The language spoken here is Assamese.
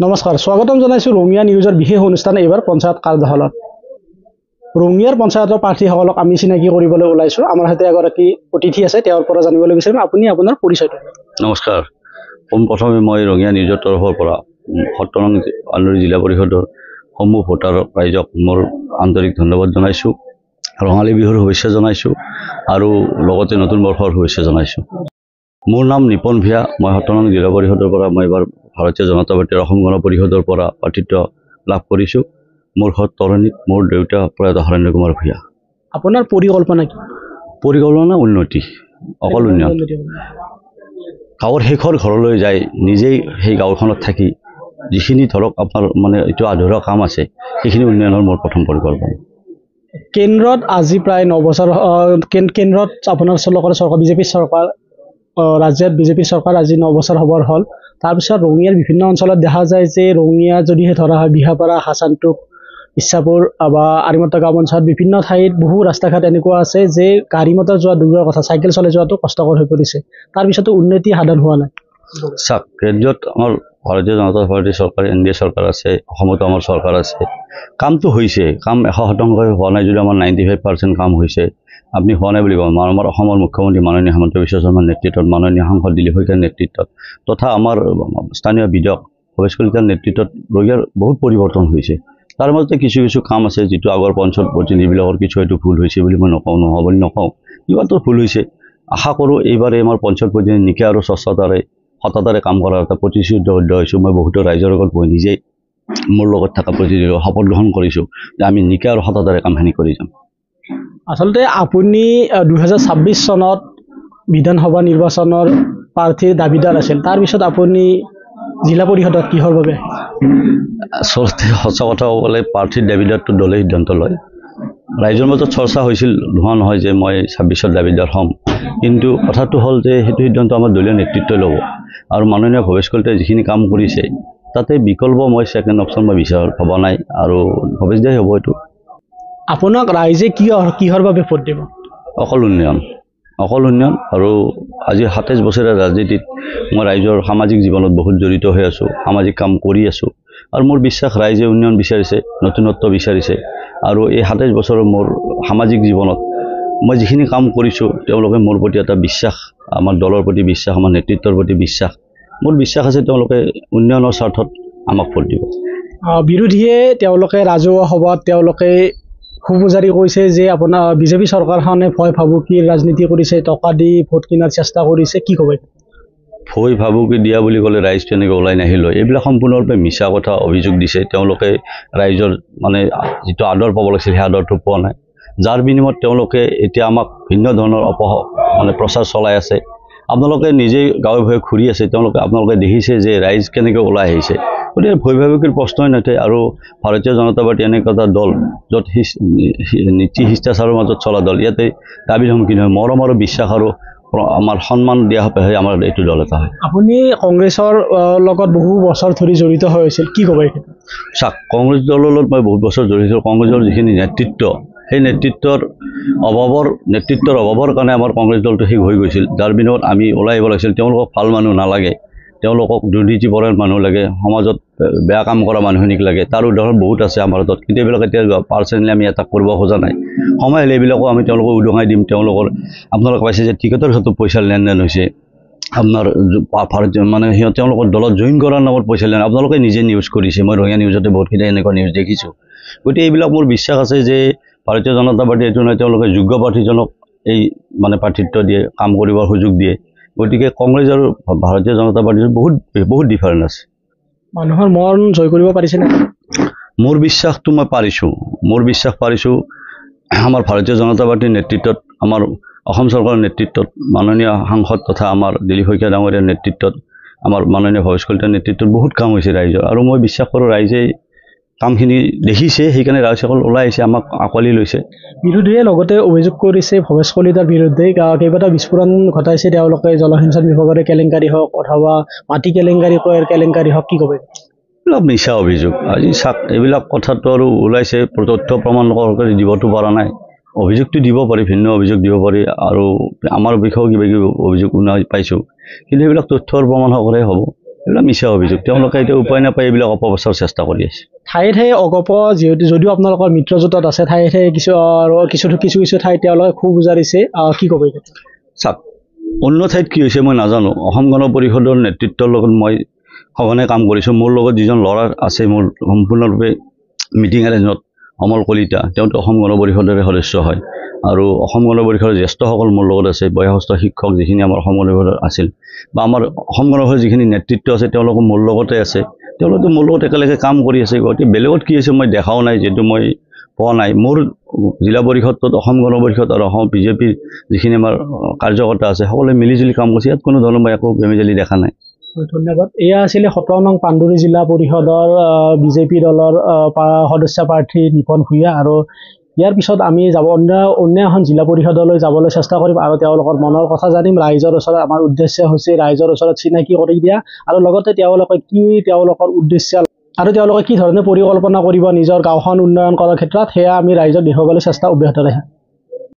নমস্কাৰ স্বাগতম জনাইছোঁ ৰঙিয়া নিউজৰ বিশেষ অনুষ্ঠান এইবাৰ পঞ্চায়ত কাৰ্যশালাত ৰঙিয়াৰ পঞ্চায়তৰ প্ৰাৰ্থীসকলক আমি চিনাকি কৰিবলৈ ওলাইছোঁ আমাৰ সৈতে এগৰাকী অতিথি আছে তেওঁৰ পৰা জানিবলৈ বিচাৰিম আপুনি আপোনাৰ পৰিচয়টো নমস্কাৰ পোনপ্ৰথমে মই ৰঙিয়া নিউজৰ তৰফৰ পৰা ৭ নং আলুৰী জিলা পৰিষদৰ সমূহ ভোটাৰ ৰাইজক মোৰ আন্তৰিক ধন্যবাদ জনাইছোঁ ৰঙালী বিহুৰ শুভেচ্ছা জনাইছোঁ আৰু লগতে নতুন বৰ্ষৰ শুভেচ্ছা জনাইছোঁ মোৰ নাম নিপন ভিয়া মই ৭ নং জিলা পৰিষদৰ পৰা মই এবাৰ ভাৰতীয় জনতা পাৰ্টিৰ অসম গণ পৰিষদৰ পৰা প্ৰাৰ্থিত্ব লাভ কৰিছোঁ মোৰ ঘৰ তৰণীত মোৰ দেউতা প্ৰয়াত হৰেন্দ্ৰ কুমাৰ ভিয়া আপোনাৰ পৰিকল্পনা কি পৰিকল্পনা উন্নতি অকল উন্নয়ন গাঁৱৰ শেষৰ ঘৰলৈ যায় নিজেই সেই গাঁওখনত থাকি যিখিনি ধৰক আপোনাৰ মানে এইটো আধৰুৱা কাম আছে সেইখিনি উন্নয়নৰ মোৰ প্ৰথম পৰিকল্পনা কেন্দ্ৰত আজি প্ৰায় ৯ বছৰ কেন্দ্ৰত আপোনাৰ চৰকাৰ বিজেপি চৰকাৰ ৰাজ্যত বিজেপি চৰকাৰ আজি ৯ বছৰ হ'বৰ হ'ল তাৰপিছত ৰঙিয়াৰ বিভিন্ন অঞ্চলত দেখা যায় যে ৰঙিয়া যদিহে ধৰা হয় বিহাপাৰা হাছানটোক ইচ্ছাপুৰ বা আৰিমতা গাঁও অঞ্চলত বিভিন্ন ঠাইত বহু ৰাস্তা ঘাট এনেকুৱা আছে যে গাড়ী মটৰ যোৱা দূৰৰ কথা চাইকেল চলাই যোৱাটো কষ্টকৰ হৈ পৰিছে তাৰপিছতো উন্নতি সাধন হোৱা নাই চাওক কেন্দ্ৰত আমাৰ ভাৰতীয় জনতা পাৰ্টিৰ চৰকাৰ NDA চৰকাৰ আছে অসমতো আমাৰ চৰকাৰ আছে কামটো হৈছে কাম ১০০% হোৱা নাই যদি আমাৰ 95% কাম হৈছে আপুনি হোৱা নাই বুলি কওঁ আমাৰ অসমৰ মুখ্যমন্ত্ৰী মাননীয় হিমন্ত বিশ্ব শৰ্মাৰ নেতৃত্বত মাননীয় সাংসদ দিলীপ শইকীয়াৰ নেতৃত্বত তথা আমাৰ স্থানীয় বিধায়ক ভৱেশ কলিতাৰ নেতৃত্বত ৰঙিয়াৰ বহুত পৰিৱৰ্তন হৈছে তাৰ মাজতে কিছু কিছু কাম আছে যিটো আগৰ পঞ্চায়ত প্ৰতিনিধিবিলাকৰ কিছু হয়তো ভুল হৈছে বুলি মই নকওঁ নহয় বুলি নকওঁ কিবাতো ভুল হৈছে আশা কৰোঁ এইবাৰে আমাৰ পঞ্চায়ত প্ৰতিনিধি নিকা আৰু স্বচ্ছতাৰে সততাৰে কাম কৰাৰ এটা প্ৰতিশ্ৰুতিবদ্ধ হৈছোঁ মই বহুতো ৰাইজৰ লগত মই নিজেই মোৰ লগত থকা প্ৰতিনিধিক শপত গ্ৰহণ কৰিছোঁ যে আমি নিকা আৰু সততাৰে কামখিনি কৰি যাম আচলতে আপুনি ২০২৬ চনত বিধানসভা নিৰ্বাচনৰ প্ৰাৰ্থীৰ দাবীদাৰ আছিল তাৰপিছত আপুনি জিলা পৰিষদত কিহৰ বাবে আচলতে সঁচা কথা ক'বলৈ প্ৰাৰ্থীৰ দাবীদাৰটো দলে সিদ্ধান্ত লয় ৰাইজৰ মাজত চৰ্চা হৈছিল নোহোৱা নহয় যে মই ২৬ত দাবীদাৰ হ'ম কিন্তু কথাটো হ'ল যে সেইটো সিদ্ধান্ত আমাৰ দলীয় নেতৃত্বই ল'ব আৰু মাননীয় ভৱেশ কলিতাই যিখিনি কাম কৰিছে তাতে বিকল্প মই ছেকেণ্ড অপশ্যন মই বিচাৰ ভবা নাই আৰু ভৱেশ দাই হ'ব এইটো আপোনাক ৰাইজে কিহৰ বাবে ভোট দিব অকল উন্নয়ন আৰু আজি ২৭ বছৰীয়া ৰাজনীতিত মই ৰাইজৰ সামাজিক জীৱনত বহুত জড়িত হৈ আছোঁ সামাজিক কাম কৰি আছোঁ আৰু মোৰ বিশ্বাস ৰাইজে উন্নয়ন বিচাৰিছে নতুনত্ব বিচাৰিছে আৰু এই ২৭ বছৰৰ মোৰ সামাজিক জীৱনত মই যিখিনি কাম কৰিছোঁ তেওঁলোকে মোৰ প্ৰতি এটা বিশ্বাস আমাৰ দলৰ প্ৰতি বিশ্বাস আমাৰ নেতৃত্বৰ প্ৰতি বিশ্বাস মোৰ বিশ্বাস আছে তেওঁলোকে উন্নয়নৰ স্বাৰ্থত আমাক ভোট দিব বিৰোধীয়ে তেওঁলোকে ৰাজহুৱা সভাত তেওঁলোকে খুবুজাৰি কৈছে যে আপোনাৰ বিজেপি চৰকাৰখনে ভয় ভাবুকিৰ ৰাজনীতি কৰিছে টকা দি ভোট কিনাৰ চেষ্টা কৰিছে কি ক'ব ভয় ভাবুকি দিয়া বুলি ক'লে ৰাইজ তেনেকৈ ওলাই নাহিল এইবিলাক সম্পূৰ্ণৰূপে মিছা কথা অভিযোগ দিছে তেওঁলোকে ৰাইজৰ মানে যিটো আদৰ পাব লাগিছিল সেই আদৰটো পোৱা নাই যাৰ বিনিময়ত তেওঁলোকে এতিয়া আমাক ভিন্ন ধৰণৰ মানে প্ৰচাৰ চলাই আছে আপোনালোকে নিজেই গাঁৱে ভূঞে ঘূৰি আছে আপোনালোকে দেখিছে যে ৰাইজ কেনেকৈ ওলাই আহিছে গতিকে ভয় ভাবুকিৰ প্ৰশ্নই নুঠে আৰু ভাৰতীয় জনতা পাৰ্টি এনেকুৱা এটা দল য'ত নীতি শিষ্টাচাৰৰ মাজত চলা দল ইয়াতে দাবী ধমকি নহয় মৰম আৰু বিশ্বাস আৰু আমাৰ সন্মান দিয়া হয় আমাৰ এইটো দল এটা হয় আপুনি কংগ্ৰেছৰ লগত বহু বছৰ ধৰি জড়িত হৈ আছিল কি ক'ব চাওক কংগ্ৰেছ দলৰ লগত মই বহুত বছৰ জড়িত কংগ্ৰেছৰ যিখিনি নেতৃত্ব সেই নেতৃত্বৰ অভাৱৰ কাৰণে আমাৰ কংগ্ৰেছ দলটো শেষ হৈ গৈছিল যাৰ বিনিময়ত আমি ওলাই আহিব লাগিছিল তেওঁলোকক ভাল মানুহ নালাগে তেওঁলোকক দুৰ্নীতিপৰায়ণ মানুহ লাগে সমাজত বেয়া কাম কৰা মানুহখিনিক লাগে তাৰ উদাহৰণ বহুত আছে আমাৰ হাতত কিন্তু এইবিলাক এতিয়া পাৰ্চনেলি আমি এটাক কৰিব খোজা নাই সময় আহিলে এইবিলাকো আমি তেওঁলোকক উদঙাই দিম আপোনালোকে পাইছে যে টিকটৰ ক্ষেত্ৰত পইচাৰ লেনদেন হৈছে আপোনাৰ ভাৰতীয় মানে তেওঁলোকৰ দলত জইন কৰাৰ নামত পইচা লেনদেন আপোনালোকে নিজে নিউজ কৰিছে মই ৰঙিয়া নিউজতে বহুতখিনি এনেকুৱা নিউজ দেখিছোঁ গতিকে এইবিলাক মোৰ বিশ্বাস আছে যে ভাৰতীয় জনতা পাৰ্টি এইটো নহয় তেওঁলোকে যোগ্য প্ৰাৰ্থীজনক এই মানে প্ৰাৰ্থিত্ব দিয়ে কাম কৰিবৰ সুযোগ দিয়ে গতিকে কংগ্ৰেছ আৰু ভাৰতীয় জনতা পাৰ্টিৰ বহুত ডিফাৰেঞ্চ আছে মানুহৰ মন জয় কৰিব পাৰিছে নে মোৰ বিশ্বাসটো মই পাৰিছোঁ আমাৰ ভাৰতীয় জনতা পাৰ্টিৰ নেতৃত্বত আমাৰ অসম চৰকাৰৰ নেতৃত্বত মাননীয় সাংসদ তথা আমাৰ দিলীপ শইকীয়া ডাঙৰীয়াৰ নেতৃত্বত আমাৰ মাননীয় ভৱেশ কলিতাৰ নেতৃত্বত বহুত কাম হৈছে ৰাইজৰ আৰু মই বিশ্বাস কৰোঁ ৰাইজে কামখিনি দেখিছে সেইকাৰণে ৰাইজসকল ওলাই আহিছে আমাক আঁকোৱালি লৈছে বিৰোধীয়ে লগতে অভিযোগ কৰিছে ভৱেশ কলিতাৰ বিৰুদ্ধে কেইবাটাও বিস্ফোৰণ ঘটাইছে তেওঁলোকে জলসিঞ্চন বিভাগৰে কেলেংকাৰী হওক অথবা মাটি কেলেংকাৰী হওক কি ক'ব এইবিলাক মিছা অভিযোগ আজি চাওক এইবিলাক কথাটো আৰু ওলাইছে তথ্য প্ৰমাণ দিবতো পৰা নাই অভিযোগটো দিব পাৰি ভিন্ন অভিযোগ দিব পাৰি আৰু আমাৰ বিষয়েও কিবা কিবি অভিযোগ পাইছোঁ কিন্তু এইবিলাক তথ্যৰ প্ৰমাণ সকলে হ'ব এইবিলাক মিছা অভিযোগ তেওঁলোকে এতিয়া উপায় নাপায় এইবিলাক অপপ্ৰচাৰৰ চেষ্টা কৰি আছে ঠায়ে ঠায়ে অগপ যিহেতু যদিও আপোনালোকৰ মিত্ৰজোঁটত আছে ঠায়ে ঠায়ে কিছু ঠাইত তেওঁলোকে খুব উজাৰিছে কি ক'ব এতিয়া চাওক অন্য ঠাইত কি হৈছে মই নাজানো অসম গণ পৰিষদৰ নেতৃত্বৰ লগত মই সঘনে কাম কৰিছোঁ মোৰ লগত যিজন ল'ৰা আছে মোৰ সম্পূৰ্ণৰূপে মিটিং এৰেঞ্জত অমল কলিতা তেওঁতো অসম গণ পৰিষদৰে সদস্য হয় আৰু অসম গণ পৰিষদৰ জ্যেষ্ঠসকল মোৰ লগত আছে বয়সস্থ শিক্ষক যিখিনি আমাৰ অসম গণ পৰিষদৰ আছিল বা আমাৰ অসম গণ পৰিষদৰ যিখিনি নেতৃত্ব আছে তেওঁলোকো মোৰ লগতে আছে তেওঁলোকে মোৰ লগত একেলগে কাম কৰি আছে গতিকে বেলেগত কি আছে মই দেখাও নাই যিহেতু মই পোৱা নাই মোৰ জিলা পৰিষদত অসম গণ পৰিষদ আৰু অসম বিজেপিৰ যিখিনি আমাৰ কাৰ্যকৰ্তা আছে সকলোৱে মিলিজুলি কাম কৰিছে ইয়াত কোনো ধৰণৰ মই একো বেমেজালি দেখা নাই ধন্যবাদ এয়া আছিলে 17 নং পাণ্ডুৰী জিলা পৰিষদৰ বিজেপি দলৰ সদস্য প্ৰাৰ্থী নিপন ভূঞা আৰু ইয়াৰ পিছত আমি অন্য এখন জিলা পৰিষদলৈ যাবলৈ চেষ্টা কৰিম আৰু তেওঁলোকৰ মনৰ কথা জানিম ৰাইজৰ ওচৰত আমাৰ উদ্দেশ্য হৈছে ৰাইজৰ ওচৰত চিনাকি কৰি দিয়া আৰু লগতে তেওঁলোকৰ উদ্দেশ্য আৰু তেওঁলোকে কি ধৰণে পৰিকল্পনা কৰিব নিজৰ গাঁওখন উন্নয়ন কৰাৰ ক্ষেত্ৰত সেয়া আমি ৰাইজক দেখুৱাবলৈ চেষ্টা অব্যাহত ৰাখিম